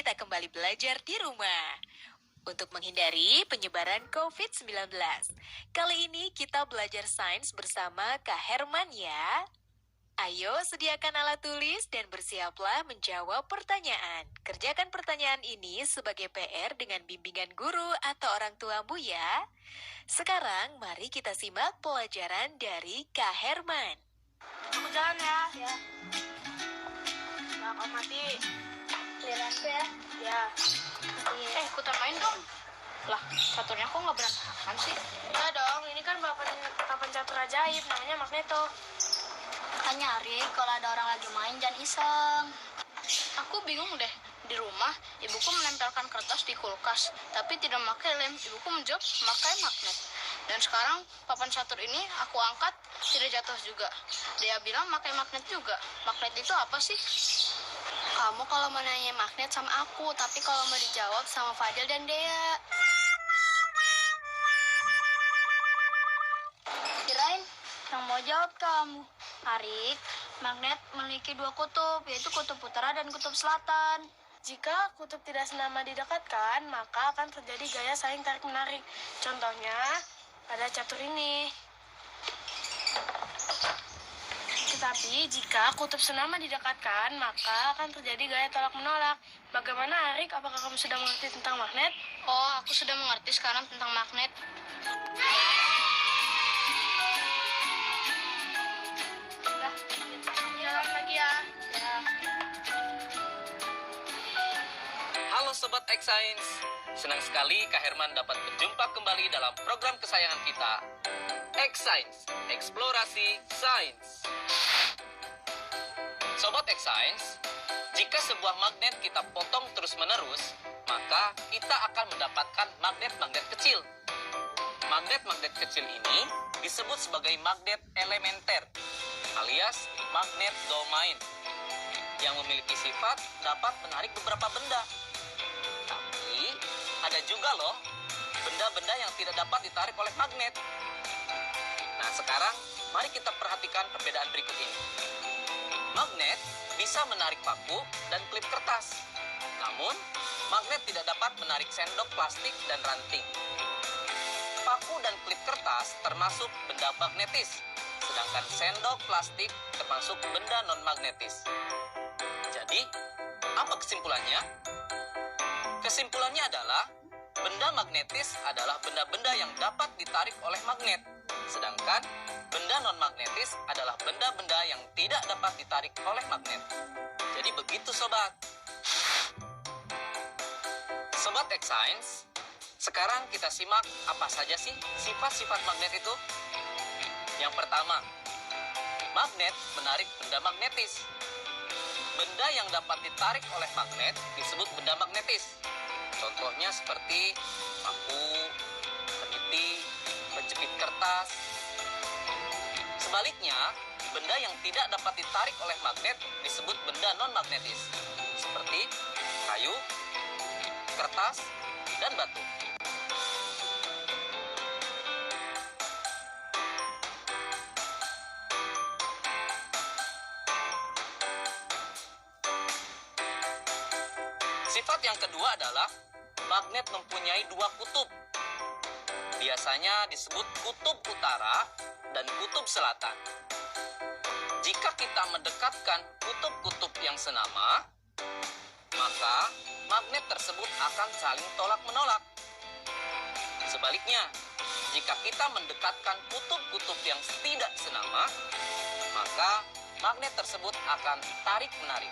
kita kembali belajar di rumah untuk menghindari penyebaran COVID-19. Kali ini kita belajar sains bersama Kak Herman ya. Ayo sediakan alat tulis dan bersiaplah menjawab pertanyaan. Kerjakan pertanyaan ini sebagai PR dengan bimbingan guru atau orang tuamu ya. Sekarang mari kita simak pelajaran dari Kak Herman. Aku jalan ya. Ya. Kau mati. Lihat ya. Ya. Ikutan main dong. Lah, caturnya kok nggak berantakan sih? Ya dong, ini kan papan catur ajaib, namanya Magneto. Kan nyari kalau ada orang lagi main jangan iseng. Aku bingung deh. Di rumah, ibuku menempelkan kertas di kulkas, tapi tidak memakai lem. Ibuku menjawab memakai magnet. Dan sekarang papan catur ini aku angkat tidak jatuh juga. Dia bilang pakai magnet juga. Magnet itu apa sih? Kamu kalau mau nanya magnet sama aku, tapi kalau mau dijawab sama Fadil dan Dea. Kirain yang mau jawab kamu. Arik, magnet memiliki dua kutub, yaitu kutub utara dan kutub selatan. Jika kutub tidak senama didekatkan, maka akan terjadi gaya saling tarik-menarik. Contohnya, pada catur ini. Tetapi jika kutub senama didekatkan, maka akan terjadi gaya tolak-menolak. Bagaimana, Arik? Apakah kamu sudah mengerti tentang magnet? Oh, aku sudah mengerti sekarang tentang magnet. Jalan lagi ya. Halo Sobat X-Science, senang sekali Kak Herman dapat berjumpa kembali dalam program kesayangan kita, X-Science, Eksplorasi Sains. Sobat X-Science, jika sebuah magnet kita potong terus-menerus, maka kita akan mendapatkan magnet-magnet kecil. Magnet-magnet kecil ini disebut sebagai magnet elementer, alias magnet domain, yang memiliki sifat dapat menarik beberapa benda. Tapi ada juga loh benda-benda yang tidak dapat ditarik oleh magnet. Nah sekarang mari kita perhatikan perbedaan berikut ini. Magnet bisa menarik paku dan klip kertas. Namun magnet tidak dapat menarik sendok plastik dan ranting. Paku dan klip kertas termasuk benda magnetis, sedangkan sendok plastik termasuk benda non-magnetis. Jadi, apa kesimpulannya? Kesimpulannya adalah, benda magnetis adalah benda-benda yang dapat ditarik oleh magnet, sedangkan benda non-magnetis adalah benda-benda yang tidak dapat ditarik oleh magnet. Jadi begitu sobat. Sobat X-Science, sekarang kita simak apa saja sih sifat-sifat magnet itu. Yang pertama, magnet menarik benda magnetis. Benda yang dapat ditarik oleh magnet disebut benda magnetis. Contohnya seperti paku, peniti, penjepit kertas. Sebaliknya, benda yang tidak dapat ditarik oleh magnet disebut benda non-magnetis, seperti kayu, kertas, dan batu. Sifat yang kedua adalah magnet mempunyai dua kutub. Biasanya disebut kutub utara dan kutub selatan. Jika kita mendekatkan kutub-kutub yang senama, maka magnet tersebut akan saling tolak-menolak. Sebaliknya, jika kita mendekatkan kutub-kutub yang tidak senama, maka magnet tersebut akan tarik-menarik.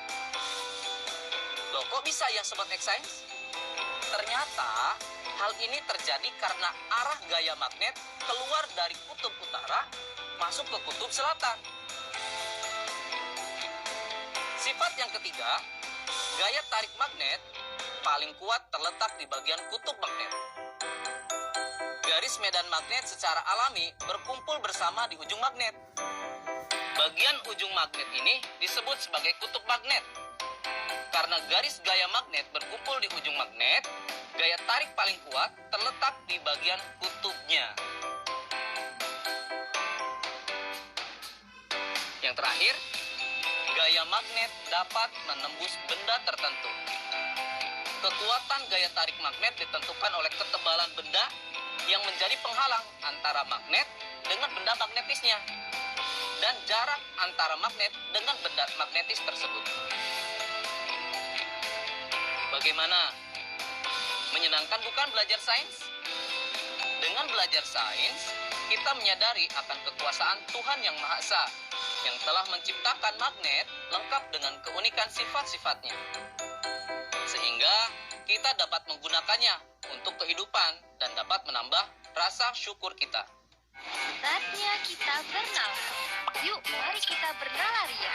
Loh, kok bisa ya Sobat X-Science? Ternyata hal ini terjadi karena arah gaya magnet keluar dari kutub utara masuk ke kutub selatan. Sifat yang ketiga, gaya tarik magnet paling kuat terletak di bagian kutub magnet. Garis medan magnet secara alami berkumpul bersama di ujung magnet. Bagian ujung magnet ini disebut sebagai kutub magnet. Karena garis gaya magnet berkumpul di ujung magnet, gaya tarik paling kuat terletak di bagian kutubnya. Yang terakhir, gaya magnet dapat menembus benda tertentu. Kekuatan gaya tarik magnet ditentukan oleh ketebalan benda yang menjadi penghalang antara magnet dengan benda magnetisnya dan jarak antara magnet dengan benda magnetis tersebut. Bagaimana? Menyenangkan bukan belajar sains? Dengan belajar sains, kita menyadari akan kekuasaan Tuhan Yang Maha Esa yang telah menciptakan magnet lengkap dengan keunikan sifat-sifatnya. Sehingga kita dapat menggunakannya untuk kehidupan dan dapat menambah rasa syukur kita. Saatnya kita bernalar. Yuk, mari kita bernalar ya.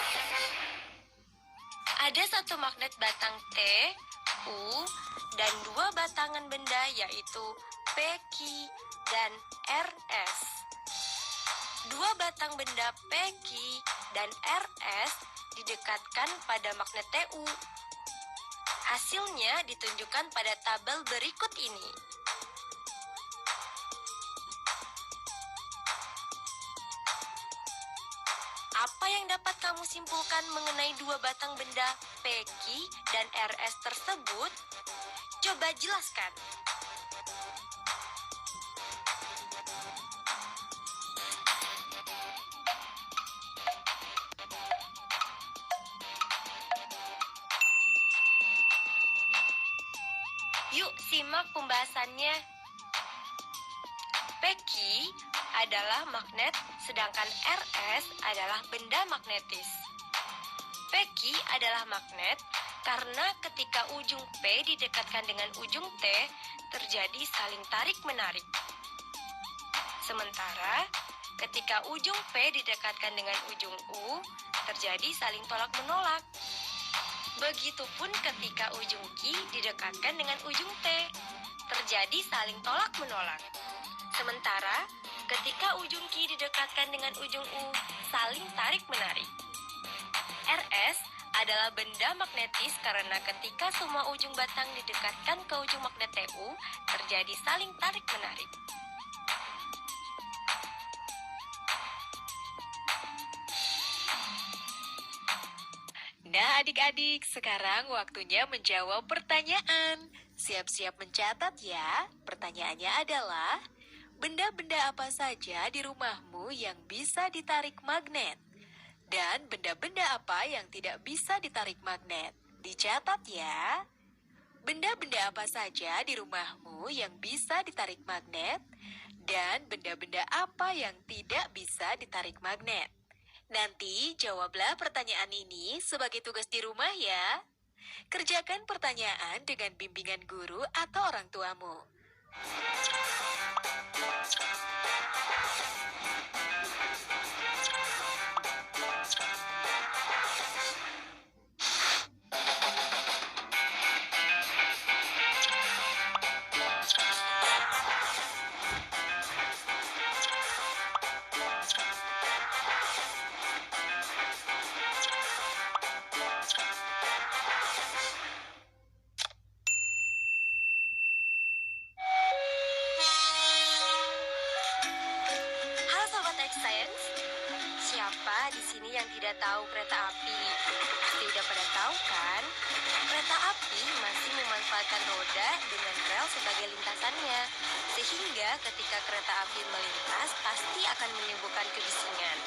Ada satu magnet batang T, U, dan dua batangan benda yaitu P, Q, dan RS. Dua batang benda P, Q, dan RS didekatkan pada magnet TU. Hasilnya ditunjukkan pada tabel berikut ini. Apa yang dapat kamu simpulkan mengenai dua batang benda P, Q, dan RS tersebut? Coba jelaskan. Yuk simak pembahasannya. P, Q adalah magnet, sedangkan RS adalah benda magnetis. P, Q adalah magnet karena ketika ujung P didekatkan dengan ujung T, terjadi saling tarik-menarik. Sementara ketika ujung P didekatkan dengan ujung U, terjadi saling tolak-menolak. Begitupun ketika ujung Q didekatkan dengan ujung T, terjadi saling tolak-menolak. Sementara ketika ujung Q didekatkan dengan ujung U, saling tarik-menarik. RS adalah benda magnetis karena ketika semua ujung batang didekatkan ke ujung magnet TU, terjadi saling tarik-menarik. Nah adik-adik, sekarang waktunya menjawab pertanyaan. Siap-siap mencatat ya. Pertanyaannya adalah, benda-benda apa saja di rumahmu yang bisa ditarik magnet? Dan benda-benda apa yang tidak bisa ditarik magnet? Dicatat ya. Benda-benda apa saja di rumahmu yang bisa ditarik magnet? Dan benda-benda apa yang tidak bisa ditarik magnet? Nanti jawablah pertanyaan ini sebagai tugas di rumah ya. Kerjakan pertanyaan dengan bimbingan guru atau orang tuamu. Halo Sobat X-Science, siapa di sini yang tidak tahu kereta api? Pasti udah pada tahu kan? Kereta api masih memanfaatkan roda dengan rel sebagai lintasannya. Sehingga ketika kereta api melintas pasti akan menimbulkan kebisingan.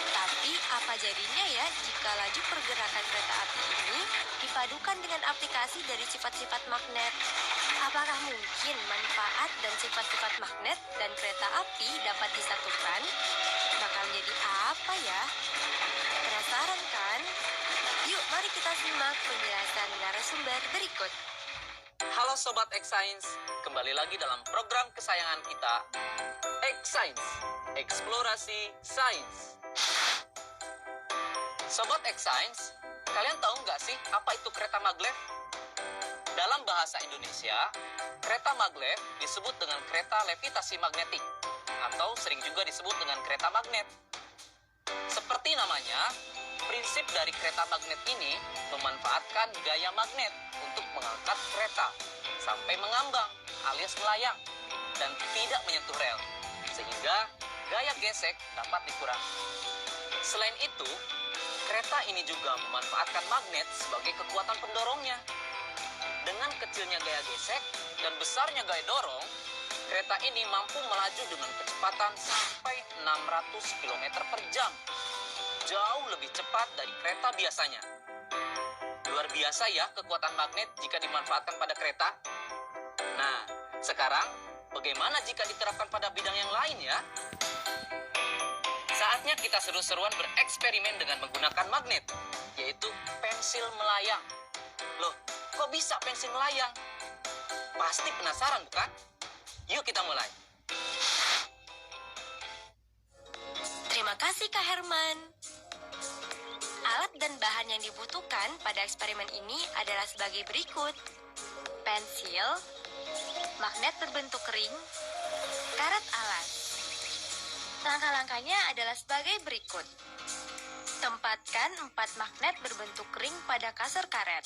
Tapi apa jadinya ya jika laju pergerakan kereta api ini dipadukan dengan aplikasi dari sifat-sifat magnet? Apakah mungkin manfaat dan sifat-sifat magnet dan kereta api dapat disatukan? Bakal jadi apa ya? Penasaran kan? Yuk mari kita simak penjelasan narasumber berikut. Halo Sobat X-Science, kembali lagi dalam program kesayangan kita, X-Science, Eksplorasi Sains. Sobat X-Science, kalian tahu nggak sih apa itu kereta maglev? Dalam bahasa Indonesia, kereta maglev disebut dengan kereta levitasi magnetik, atau sering juga disebut dengan kereta magnet. Seperti namanya, prinsip dari kereta magnet ini memanfaatkan gaya magnet untuk mengangkat kereta sampai mengambang alias melayang dan tidak menyentuh rel, sehingga gaya gesek dapat dikurangi. Selain itu, kereta ini juga memanfaatkan magnet sebagai kekuatan pendorongnya. Dengan kecilnya gaya gesek dan besarnya gaya dorong, kereta ini mampu melaju dengan kecepatan sampai 600 km per jam. Jauh lebih cepat dari kereta biasanya. Luar biasa ya kekuatan magnet jika dimanfaatkan pada kereta. Nah, sekarang bagaimana jika diterapkan pada bidang yang lain ya? Saatnya kita seru-seruan bereksperimen dengan menggunakan magnet, yaitu pensil melayang. Loh, kok bisa pensil melayang? Pasti penasaran bukan? Yuk kita mulai. Terima kasih Kak Herman. Alat dan bahan yang dibutuhkan pada eksperimen ini adalah sebagai berikut. Pensil, magnet berbentuk ring, karet alas. Langkah-langkahnya adalah sebagai berikut. Tempatkan 4 magnet berbentuk ring pada kasar karet.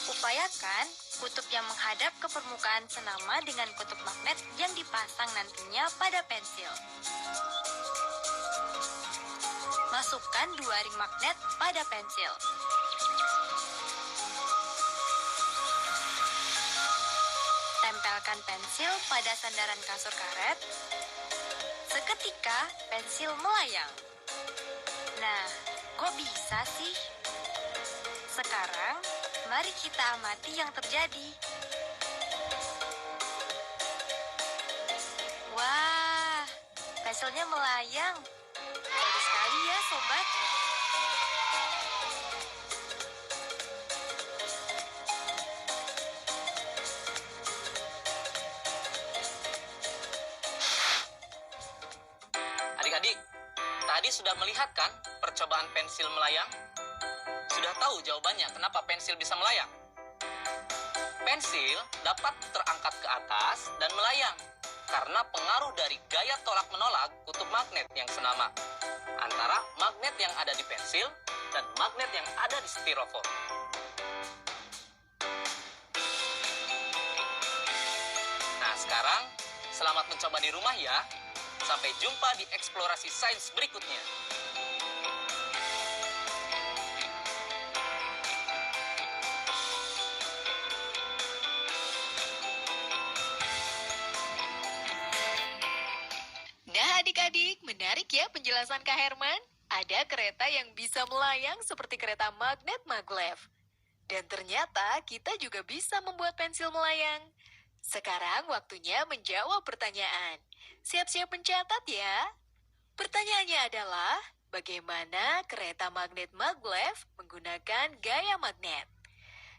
Upayakan kutub yang menghadap ke permukaan senama dengan kutub magnet yang dipasang nantinya pada pensil. Masukkan 2 ring magnet pada pensil. Tempelkan pensil pada sandaran kasur karet. Seketika pensil melayang. Nah, kok bisa sih? Sekarang, mari kita amati yang terjadi. Wah, pensilnya melayang. Bagus sekali ya, sobat. Adik-adik, tadi sudah melihat kan percobaan pensil melayang? Sudah tahu jawabannya kenapa pensil bisa melayang? Pensil dapat terangkat ke atas dan melayang karena pengaruh dari gaya tolak-menolak kutub magnet yang senama antara magnet yang ada di pensil dan magnet yang ada di styrofoam. Nah, sekarang selamat mencoba di rumah ya. Sampai jumpa di eksplorasi sains berikutnya. Nah adik-adik, menarik ya penjelasan Kak Herman. Ada kereta yang bisa melayang seperti kereta magnet maglev. Dan ternyata kita juga bisa membuat pensil melayang. Sekarang waktunya menjawab pertanyaan. Siap-siap mencatat ya. Pertanyaannya adalah, bagaimana kereta magnet maglev menggunakan gaya magnet?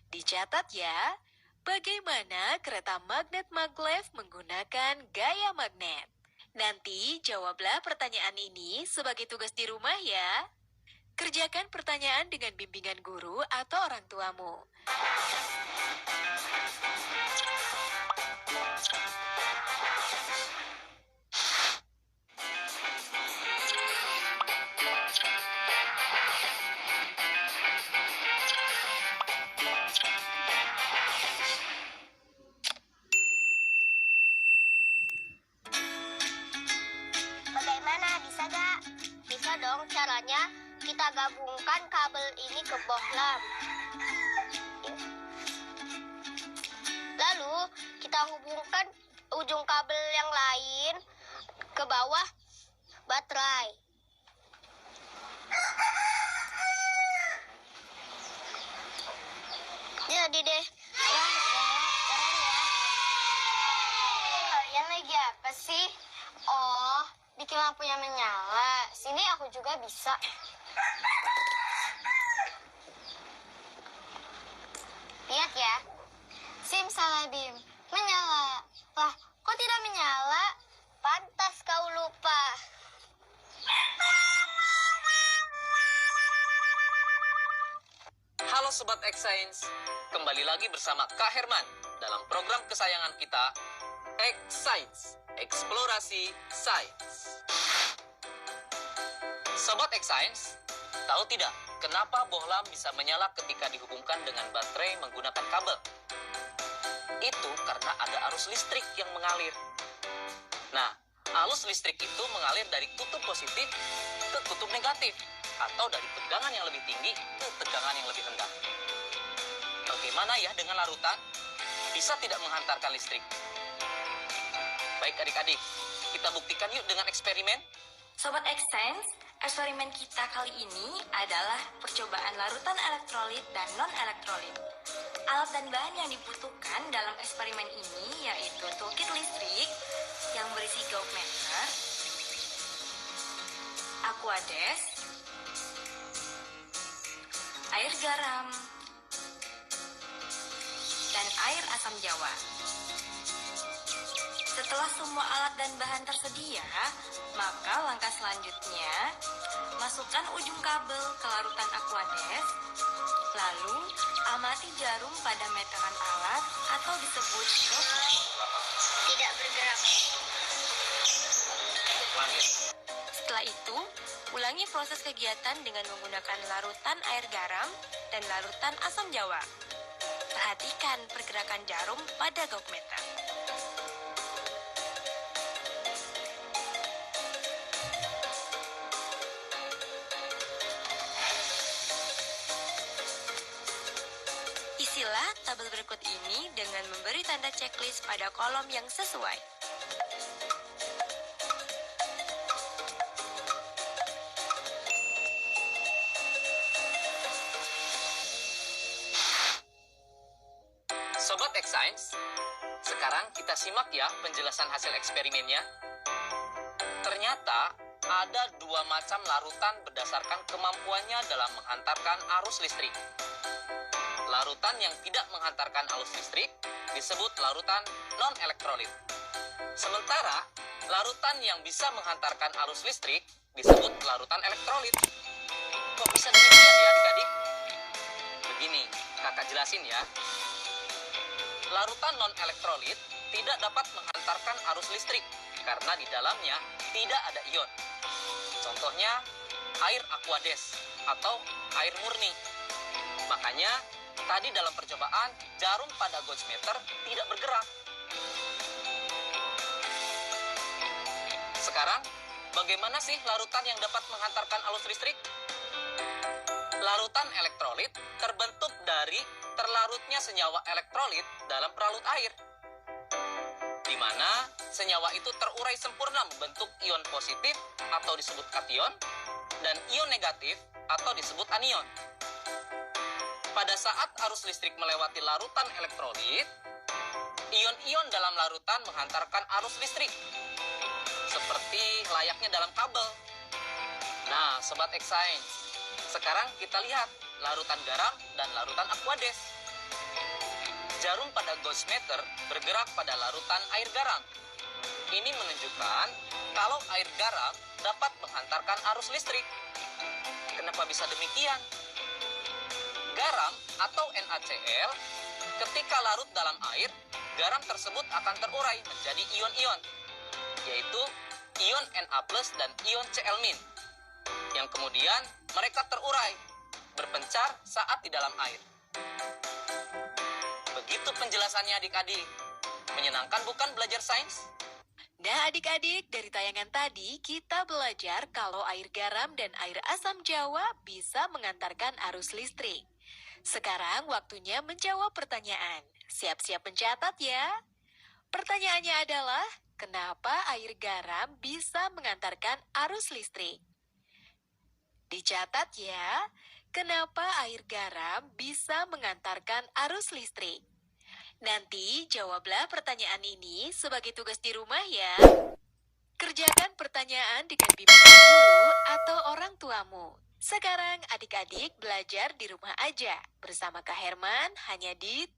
Dicatat ya, bagaimana kereta magnet maglev menggunakan gaya magnet? Nanti jawablah pertanyaan ini sebagai tugas di rumah ya. Kerjakan pertanyaan dengan bimbingan guru atau orang tuamu. Bagaimana? Bisa gak? Bisa dong caranya. Kita gabungkan kabel ini ke bohlam. Lalu kita hubungkan ujung kabel yang lain ke bawah baterai. Jadi deh. Keren ya. Kalian lagi apa sih? Oh, bikin lampunya menyala. Sini aku juga bisa. Lihat ya. Simsalabim, menyala. Lah, kok tidak menyala? Pantas kau lupa. Halo Sobat X-Science, kembali lagi bersama Kak Herman dalam program kesayangan kita, X-Science, Eksplorasi Sains. Sobat X-Science, tahu tidak kenapa bohlam bisa menyala ketika dihubungkan dengan baterai menggunakan kabel? Itu karena ada arus listrik yang mengalir. Nah, arus listrik itu mengalir dari kutub positif ke kutub negatif, atau dari tegangan yang lebih tinggi ke tegangan yang lebih rendah. bagaimana ya dengan larutan? Bisa tidak menghantarkan listrik? Baik adik-adik, kita buktikan yuk dengan eksperimen. Sobat X-Science, eksperimen kita kali ini adalah percobaan larutan elektrolit dan non-elektrolit. Alat dan bahan yang dibutuhkan dalam eksperimen ini yaitu toolkit listrik yang berisi gauge-meter, aquades, air garam, dan air asam jawa. Setelah semua alat dan bahan tersedia, maka langkah selanjutnya, masukkan ujung kabel ke larutan aquades, lalu amati jarum pada meteran alat atau disebut gauge. Tidak bergerak. Setelah itu, ulangi proses kegiatan dengan menggunakan larutan air garam dan larutan asam jawa. Perhatikan pergerakan jarum pada gauge meter. Isilah tabel berikut ini dengan memberi tanda checklist pada kolom yang sesuai. Sobat X-Science, sekarang kita simak ya penjelasan hasil eksperimennya. Ternyata ada dua macam larutan berdasarkan kemampuannya dalam menghantarkan arus listrik. Larutan yang tidak menghantarkan arus listrik disebut larutan non-elektrolit. Sementara larutan yang bisa menghantarkan arus listrik disebut larutan elektrolit. Kok bisa demikian ya adik-adik? Begini, kakak jelasin ya. Larutan non-elektrolit tidak dapat menghantarkan arus listrik karena di dalamnya tidak ada ion. Contohnya air aquades atau air murni. Makanya tadi dalam percobaan jarum pada gauge meter tidak bergerak. Sekarang bagaimana sih larutan yang dapat menghantarkan arus listrik? Larutan elektrolit terbentuk dari terlarutnya senyawa elektrolit dalam peralut air, di mana senyawa itu terurai sempurna membentuk ion positif atau disebut kation dan ion negatif atau disebut anion. Pada saat arus listrik melewati larutan elektrolit, ion-ion dalam larutan menghantarkan arus listrik, seperti layaknya dalam kabel. Nah, Sobat X-Science, sekarang kita lihat larutan garam dan larutan aquades. Jarum pada gauge meter bergerak pada larutan air garam. Ini menunjukkan kalau air garam dapat menghantarkan arus listrik. Kenapa bisa demikian? Garam atau NaCl ketika larut dalam air, garam tersebut akan terurai menjadi ion-ion, yaitu ion Na+ dan ion Cl-, yang kemudian mereka terurai, berpencar saat di dalam air. Begitu penjelasannya adik-adik. Menyenangkan bukan belajar sains? Nah adik-adik, dari tayangan tadi kita belajar kalau air garam dan air asam jawa bisa mengantarkan arus listrik. Sekarang waktunya menjawab pertanyaan. Siap-siap mencatat ya. Pertanyaannya adalah, kenapa air garam bisa mengantarkan arus listrik? Dicatat ya, kenapa air garam bisa mengantarkan arus listrik? Nanti jawablah pertanyaan ini sebagai tugas di rumah ya. Kerjakan pertanyaan dengan bimbingan guru atau orang tuamu. Sekarang adik-adik belajar di rumah aja bersama Kak Herman hanya di